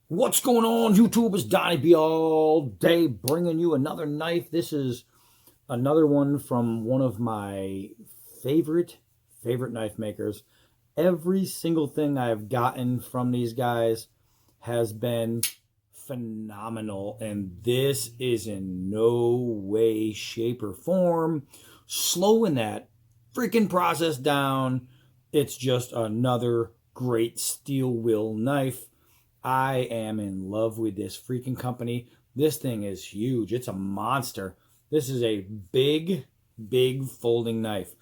What's going on, YouTube? It's Donnie B all day bringing you another knife. This is another one from one of my favorite knife makers. Every single thing I've gotten from these guys has been phenomenal, and this is in no way, shape, or form slowing that freaking process down. It's just another great steel wheel knife. I am in love with this freaking company. This thing is huge. It's a monster. This is a big folding knife.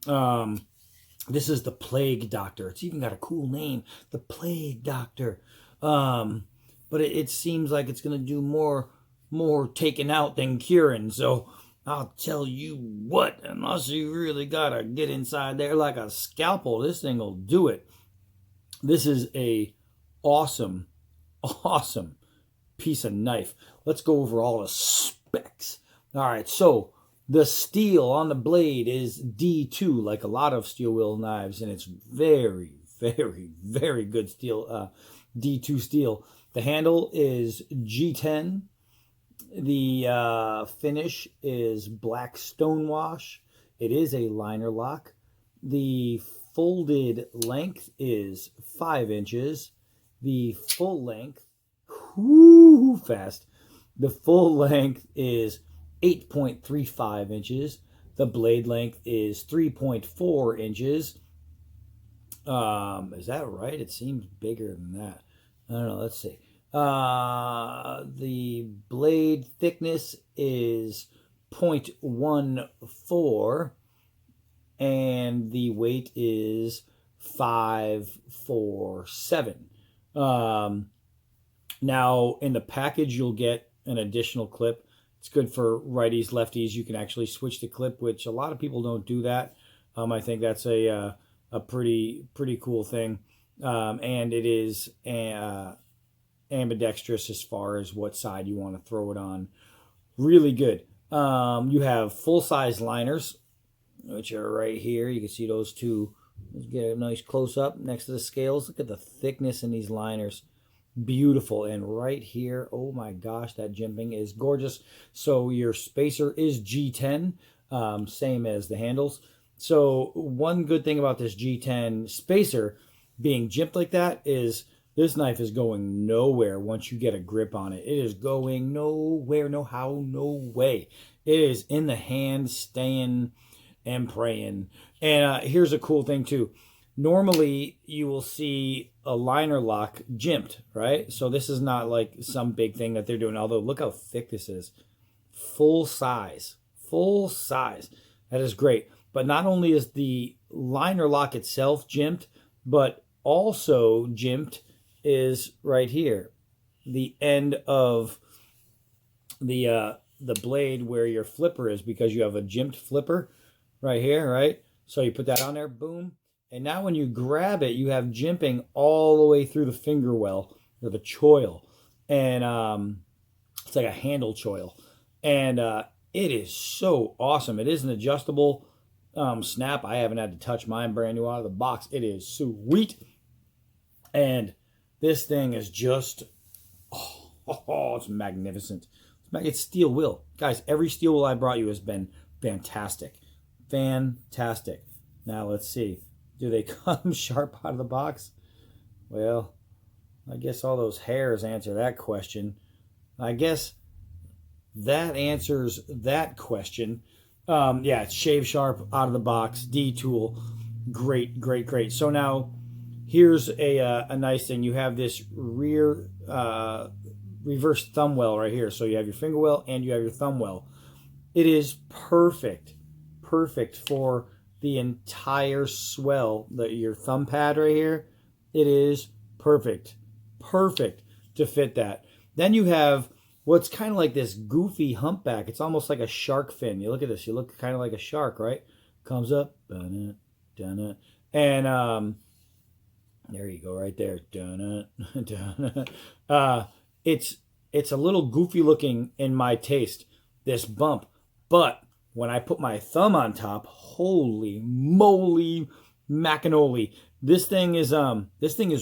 This is the Plague Doctor. It's even got a cool name, the Plague Doctor. But it seems like it's gonna do more taking out than curing. So I'll tell you what, unless you really gotta get inside there like a scalpel, this thing will do it. This is a awesome piece of knife. Let's go over all the specs. All right, so the steel on the blade is D2, like a lot of steel wheel knives, and it's very good steel, D2 steel. The handle is G10. The finish is black stonewash. It is a liner lock. The folded length is 5 inches. The full length, fast. The full length is 8.35 inches. The blade length is 3.4 inches. Is that right? It seems bigger than that. I don't know. Let's see. The blade thickness is 0.14, and the weight is 547. Now in the package you'll get an additional clip. It's good for righties, lefties. You can actually switch the clip, which a lot of people don't do that. I think that's a pretty cool thing, and it is ambidextrous as far as what side you want to throw it on. Really good. You have full-size liners, which are right here. You can see those two. Let's get a nice close-up next to the scales. Look at the thickness in these liners. Beautiful. And right here, oh my gosh, that jimping is gorgeous. So your spacer is G10, same as the handles. So one good thing about this G10 spacer being jimped like that is this knife is going nowhere once you get a grip on it. It is going nowhere, no how, no way. It is in the hand, staying and praying. And here's a cool thing too. Normally you will see a liner lock jimped, right? So this is not like some big thing that they're doing, although look how thick this is. Full size. That is great. But not only is the liner lock itself jimped, but also jimped is right here. The end of the blade where your flipper is, because you have a jimped flipper right here, right? So you put that on there, boom. And now when you grab it, you have jimping all the way through the finger well, or the choil. And it's like a handle choil. And it is so awesome. It is an adjustable snap. I haven't had to touch mine, brand new out of the box. It is sweet. And this thing is just, it's magnificent. It's steel wheel. Guys, every steel wheel I brought you has been fantastic. Fantastic. Now let's see. Do they come sharp out of the box? Well, I guess all those hairs answer that question. I guess that answers that question. Yeah, it's shave sharp out of the box. D-tool. Great. So now here's a nice thing. You have this rear reverse thumb well right here. So you have your finger well and you have your thumb well. It is perfect for the entire swell. Your thumb pad right here, it is perfect to fit that. Then you have what's kind of like this goofy humpback. It's almost like a shark fin. You look at this, you look kind of like a shark, right? Comes up, and there you go, right there. It's a little goofy looking in my taste, this bump, but when I put my thumb on top, holy moly, macanoli! This thing is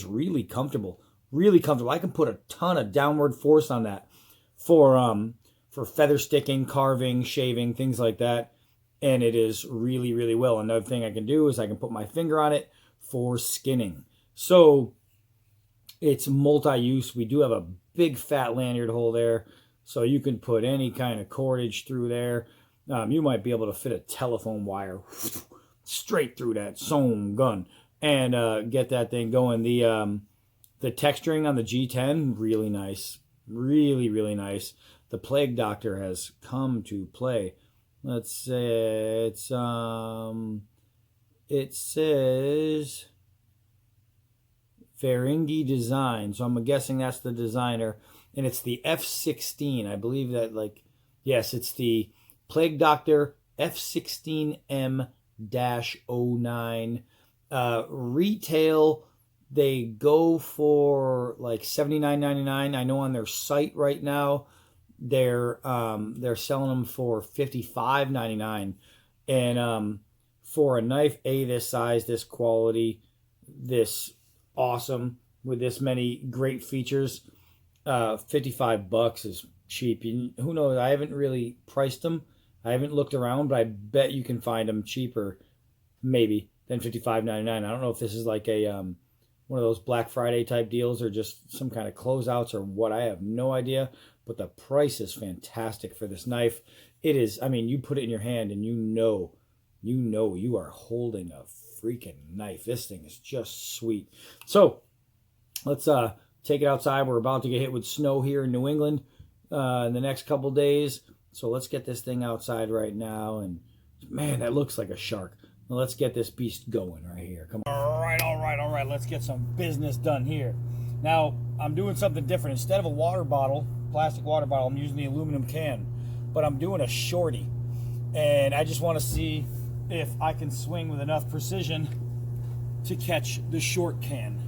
really comfortable. really comfortable. I can put a ton of downward force on that for feather sticking, carving, shaving, things like that. And it is really, really well. Another thing I can do is I can put my finger on it for skinning. So it's multi-use. We do have a big fat lanyard hole there, so you can put any kind of cordage through there. You might be able to fit a telephone wire straight through that sewn gun and get that thing going. The texturing on the G10, really nice. Really, really nice. The Plague Doctor has come to play. Let's say it says Ferengi Design, so I'm guessing that's the designer, and it's the F16. I believe that, like, yes, it's the Plague Doctor F16M-09. Retail, they go for like $79.99. I know on their site right now they're selling them for $55.99. And for a knife this size, this quality, this awesome, with this many great features, $55 is cheap. Who knows? I haven't really priced them. I haven't looked around, but I bet you can find them cheaper, maybe, than $55.99. I don't know if this is like a one of those Black Friday type deals or just some kind of closeouts or what. I have no idea, but the price is fantastic for this knife. It is. I mean, you put it in your hand and you know you are holding a freaking knife. This thing is just sweet. So let's take it outside. We're about to get hit with snow here in New England in the next couple days. So let's get this thing outside right now. And man, that looks like a shark. Now let's get this beast going right here. Come on. All right. Let's get some business done here. Now, I'm doing something different. Instead of a water bottle, plastic water bottle, I'm using the aluminum can. But I'm doing a shorty. And I just want to see if I can swing with enough precision to catch the short can.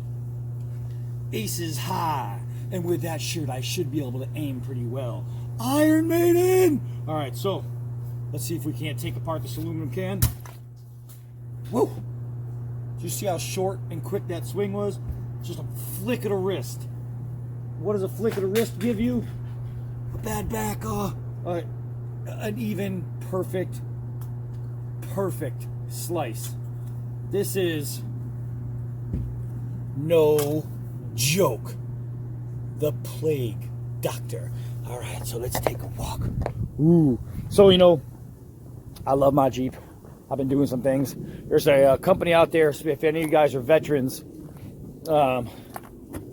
Aces high. And with that shirt, I should be able to aim pretty well. Iron Maiden! All right, so let's see if we can't take apart this aluminum can. Whoa! Did you see how short and quick that swing was? Just a flick of the wrist. What does a flick of the wrist give you? A bad back, an even perfect slice. This is no joke. The Plague Doctor. All right, so let's take a walk. Ooh. So, I love my Jeep. I've been doing some things. There's a company out there, if any of you guys are veterans,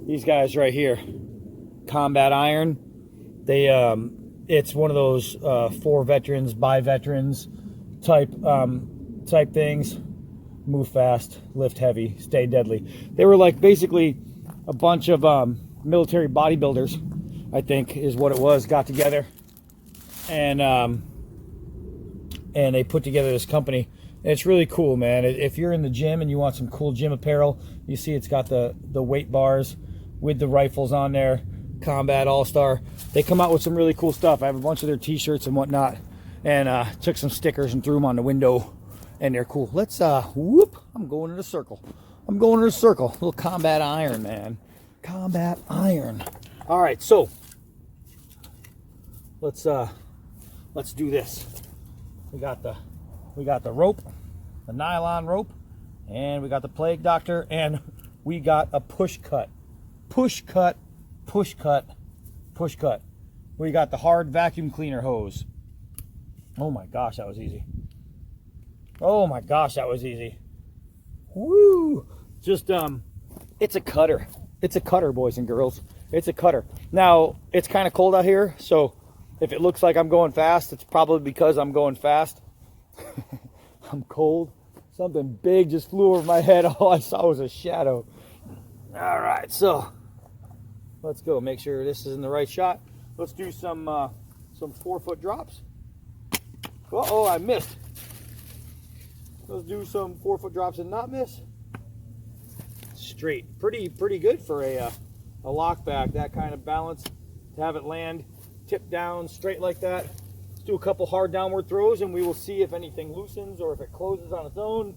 these guys right here, Combat Iron, they it's one of those for veterans, by veterans type things. Move fast, lift heavy, stay deadly. They were like basically a bunch of military bodybuilders, I think is what it was, got together and they put together this company. And it's really cool, man. If you're in the gym and you want some cool gym apparel, you see it's got the weight bars with the rifles on there, Combat All-Star. They come out with some really cool stuff. I have a bunch of their t-shirts and whatnot, and took some stickers and threw them on the window, and they're cool. Let's, whoop, I'm going in a circle. Little Combat Iron, man. Combat Iron. All right, so let's do this. We got the rope, the nylon rope, and we got the Plague Doctor, and we got a push cut. We got the hard vacuum cleaner hose. Oh my gosh, that was easy. Woo! Just it's a cutter. It's a cutter, boys and girls. It's a cutter. Now, it's kind of cold out here, so if it looks like I'm going fast, it's probably because I'm going fast. I'm cold. Something big just flew over my head. All I saw was a shadow. All right, so let's go. Make sure this is in the right shot. Let's do some 4-foot drops. Uh-oh, I missed. Let's do some 4-foot drops and not miss. Straight. Pretty good for a lockback. That kind of balance. To have it land tip down straight like that. Let's do a couple hard downward throws and we will see if anything loosens or if it closes on its own.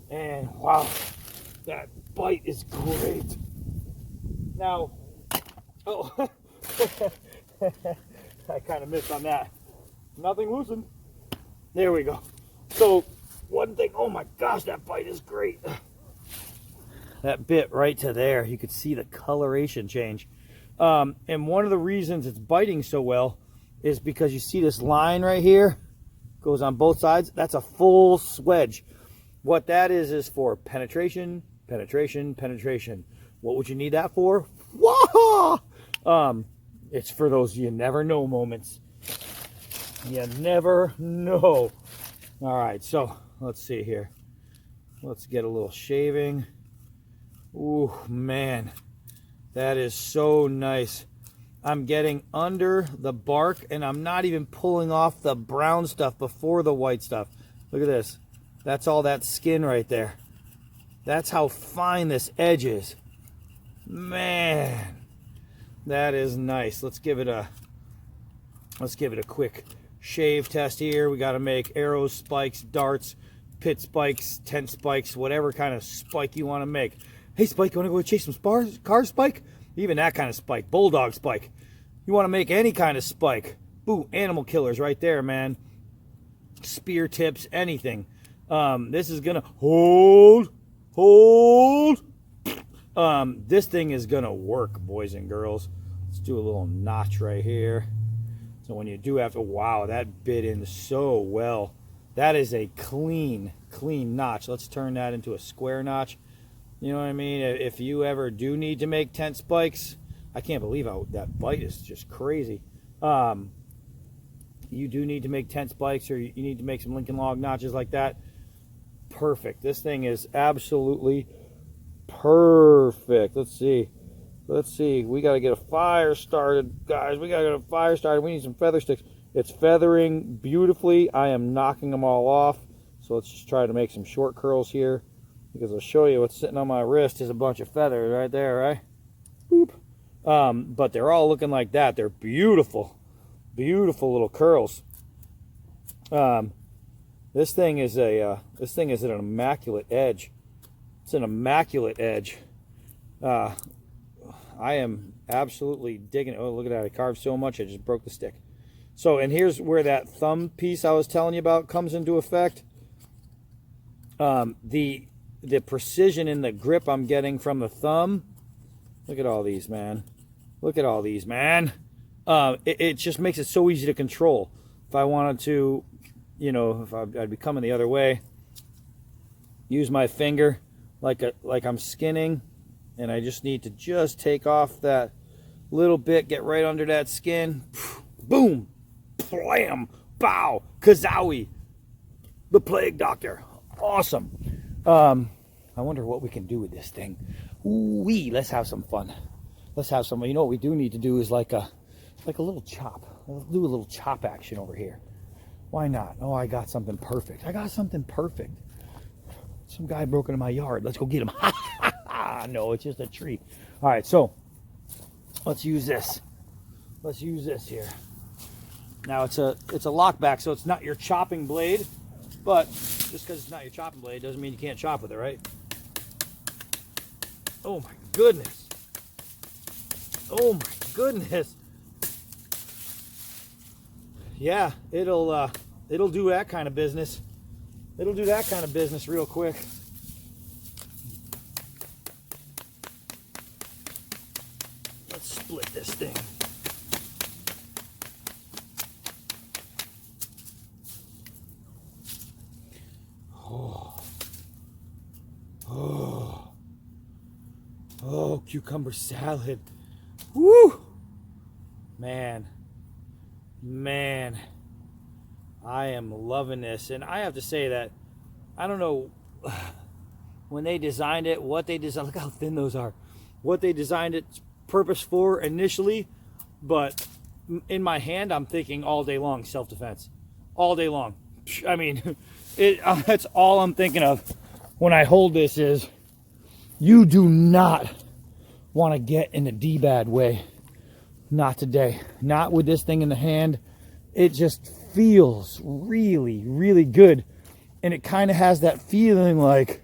And wow, that bite is great. Now, oh, I kind of missed on that. Nothing loosened. There we go. So one thing, oh my gosh, that bite is great. That bit right to there, you could see the coloration change. And one of the reasons it's biting so well is because you see this line right here, goes on both sides. That's a full swedge. What that is for penetration, penetration, penetration. What would you need that for? Whoa! It's for those you never know moments. You never know. All right, so let's see here. Let's get a little shaving. Ooh, man, that is so nice. I'm getting under the bark, and I'm not even pulling off the brown stuff before the white stuff. Look at this. That's all that skin right there. That's how fine this edge is. Man, that is nice. Let's give it a quick shave test here. We got to make arrows, spikes, darts, pit spikes, tent spikes, whatever kind of spike you want to make. Hey, Spike, you want to go chase some cars, Spike? Even that kind of spike, bulldog spike. You want to make any kind of spike. Boo, animal killers right there, man. Spear tips, anything. This is going to hold. This thing is going to work, boys and girls. Let's do a little notch right here. So when you do have to, wow, that bit in so well. That is a clean notch. Let's turn that into a square notch. You know what I mean? If you ever do need to make tent spikes, I can't believe how that bite is just crazy. You do need to make tent spikes, or you need to make some Lincoln log notches like that. Perfect. This thing is absolutely perfect. Let's see. We got to get a fire started, guys. We got to get a fire started. We need some feather sticks. It's feathering beautifully. I am knocking them all off. So let's just try to make some short curls here, because I'll show you what's sitting on my wrist is a bunch of feathers right there, right? Boop. But they're all looking like that. They're beautiful, beautiful little curls. This thing is an immaculate edge. It's an immaculate edge. I am absolutely digging it. Oh, look at that. I carved so much, I just broke the stick. So, and here's where that thumb piece I was telling you about comes into effect. The precision in the grip I'm getting from the thumb. Look at all these, man. Look at all these, man. It just makes it so easy to control. If I wanted to, you know, if I'd be coming the other way, use my finger like I'm skinning, and I just need to just take off that little bit, get right under that skin. Boom, blam, bow, kazowie. The Plague Doctor. Awesome. I wonder what we can do with this thing. Ooh-wee, let's have some fun. Let's have some. You know what we do need to do is like a little chop. Let's do a little chop action over here. Why not? Oh, I got something perfect. Some guy broke into my yard. Let's go get him. No, it's just a tree. All right, so let's use this. Let's use this here. Now it's a lockback, so it's not your chopping blade, but just because it's not your chopping blade doesn't mean you can't chop with it, right? Oh my goodness. Oh my goodness. Yeah, it'll do that kind of business. It'll do that kind of business real quick. Let's split this thing. Oh, cucumber salad. Woo! Man, I am loving this. And I have to say that, I don't know when they designed it, what they designed, look how thin those are, what they designed its purpose for initially, but in my hand, I'm thinking all day long, self-defense. All day long. I mean, that's all I'm thinking of when I hold this is, you do not want to get in a D-bad way. Not today. Not with this thing in the hand. It just feels really, really good. And it kind of has that feeling like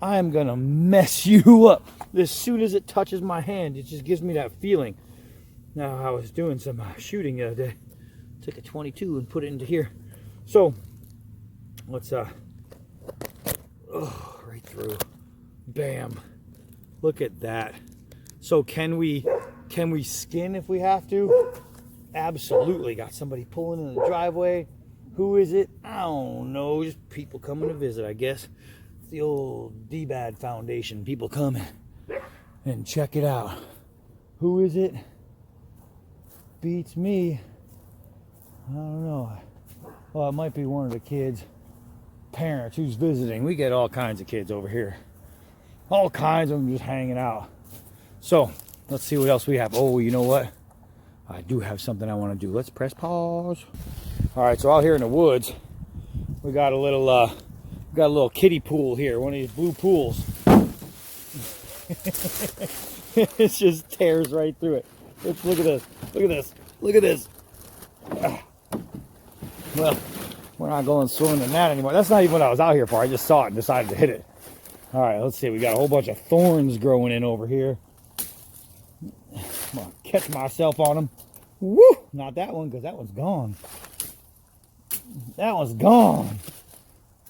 I'm gonna mess you up as soon as it touches my hand. It just gives me that feeling. Now, I was doing some shooting the other day. Took a 22 and put it into here. So let's right through. Bam. Look at that. So can we skin if we have to? Absolutely. Got somebody pulling in the driveway. Who is it? I don't know. Just people coming to visit, I guess. It's the old D-Bad Foundation. People come and check it out. Who is it? Beats me. I don't know. Well, it might be one of the kids' parents who's visiting. We get all kinds of kids over here. All kinds of them just hanging out. So, let's see what else we have. Oh, you know what? I do have something I want to do. Let's press pause. All right, so out here in the woods, we got a little kiddie pool here. One of these blue pools. It just tears right through it. Let's look at this. Look at this. Look at this. Well, we're not going swimming in that anymore. That's not even what I was out here for. I just saw it and decided to hit it. All right, let's see. We got a whole bunch of thorns growing in over here. I'm gonna catch myself on them. Woo! Not that one, because that one's gone. That one's gone.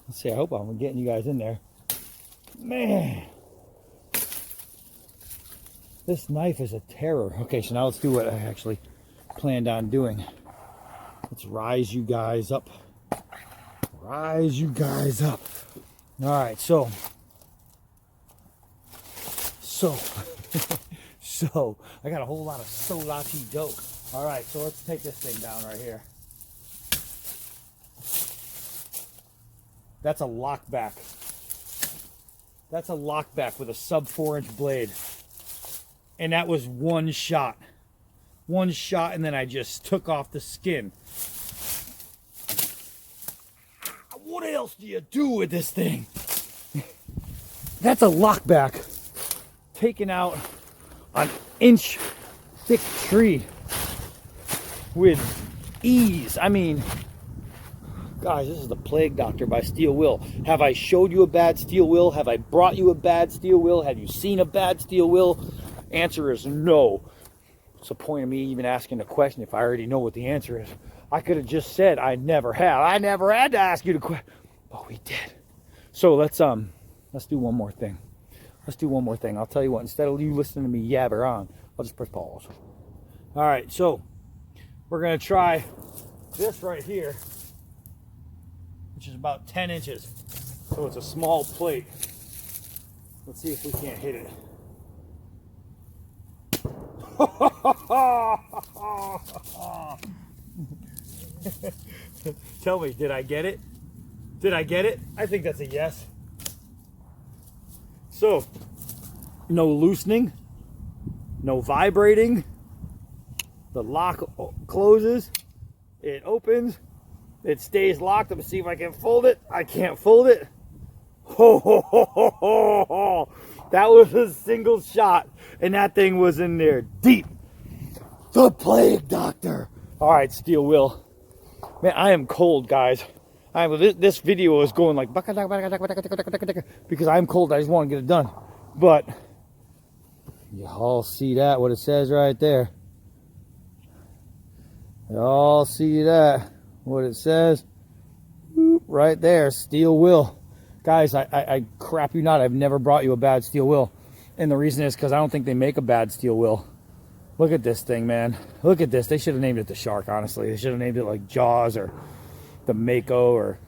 Let's see. I hope I'm getting you guys in there. Man, this knife is a terror. Okay, so now let's do what I actually planned on doing. Let's rise you guys up. Rise you guys up. All right, so I got a whole lot of solati dope. All right, so let's take this thing down right here. That's a lockback. That's a lockback with a sub 4-inch blade. And that was one shot. One shot, and then I just took off the skin. What else do you do with this thing? That's a lockback. Taking out an inch thick tree with ease. I mean, guys, this is the Plague Doctor by Steel Will. Have I showed you a bad steel will? Have I brought you a bad steel will? Have you seen a bad steel will? Answer is no. What's the point of me even asking the question if I already know what the answer is? I could have just said I never have. I never had to ask you the question, but we did. So let's do one more thing. Let's do one more thing. I'll tell you what, instead of you listening to me yabber on, I'll just press pause. All right, so we're going to try this right here, which is about 10 inches. So it's a small plate. Let's see if we can't hit it. Tell me, did I get it? Did I get it? I think that's a yes. So, no loosening, no vibrating. The lock closes, it opens, it stays locked. Let me see if I can fold it. I can't fold it. Ho, ho, ho, ho, ho, ho. That was a single shot, and that thing was in there deep. The Plague Doctor. All right, Steel Will. Man, I am cold, guys. This video is going like because I'm cold. I just want to get it done. But you all see that, what it says right there. You all see that, what it says right there. Steel Will. Guys, I crap you not, I've never brought you a bad steel will. And the reason is because I don't think they make a bad steel will. Look at this thing, man. Look at this. They should have named it the Shark, honestly. They should have named it like Jaws or the Mako or,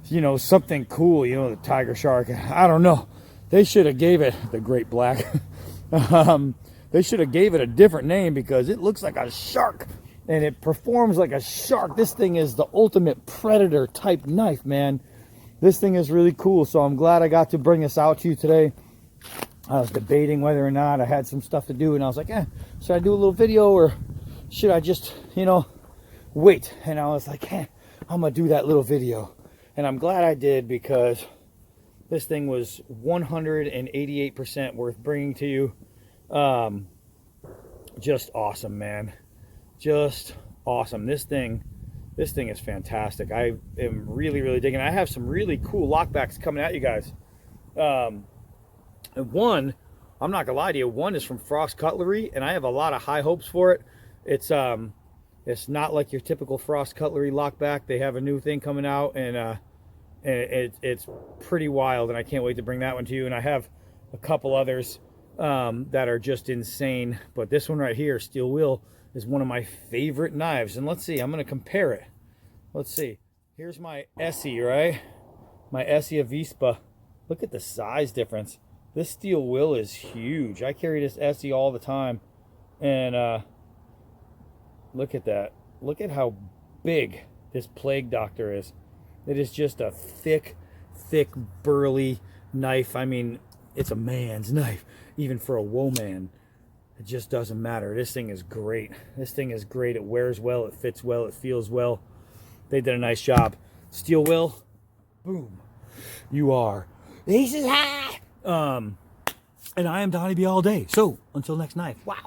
you know, something cool, you know, the Tiger Shark. I don't know. They should have gave it the Great Black. They should have gave it a different name because it looks like a shark and it performs like a shark. This thing is the ultimate predator type knife, man. This thing is really cool, so I'm glad I got to bring this out to you today. I was debating whether or not I had some stuff to do, and I was like, should I do a little video or should I just, you know, wait? And I was like, I'm gonna do that little video. And I'm glad I did because this thing was 188% worth bringing to you. Just awesome, man. Just awesome. This thing is fantastic. I am really, really digging it. I have some really cool lockbacks coming at you guys. And one, I'm not gonna lie to you, one is from Frost Cutlery, and I have a lot of high hopes for it. It's not like your typical Frost Cutlery lockback. They have a new thing coming out, and it's pretty wild, and I can't wait to bring that one to you. And I have a couple others that are just insane, but this one right here, Steel Will, is one of my favorite knives. And let's see, I'm gonna compare it. Let's see. Here's my Essie, right? My Essie Avispa. Look at the size difference. This Steel Will is huge. I carry this Essie all the time, and look at that. Look at how big this Plague Doctor is. It is just a thick, burly knife. I mean, it's a man's knife, even for a woman. It just doesn't matter. This thing is great. This thing is great. It wears well. It fits well. It feels well. They did a nice job. Steel Will, boom. You are aces high. And I am Donnie B all day. So until next knife. Wow.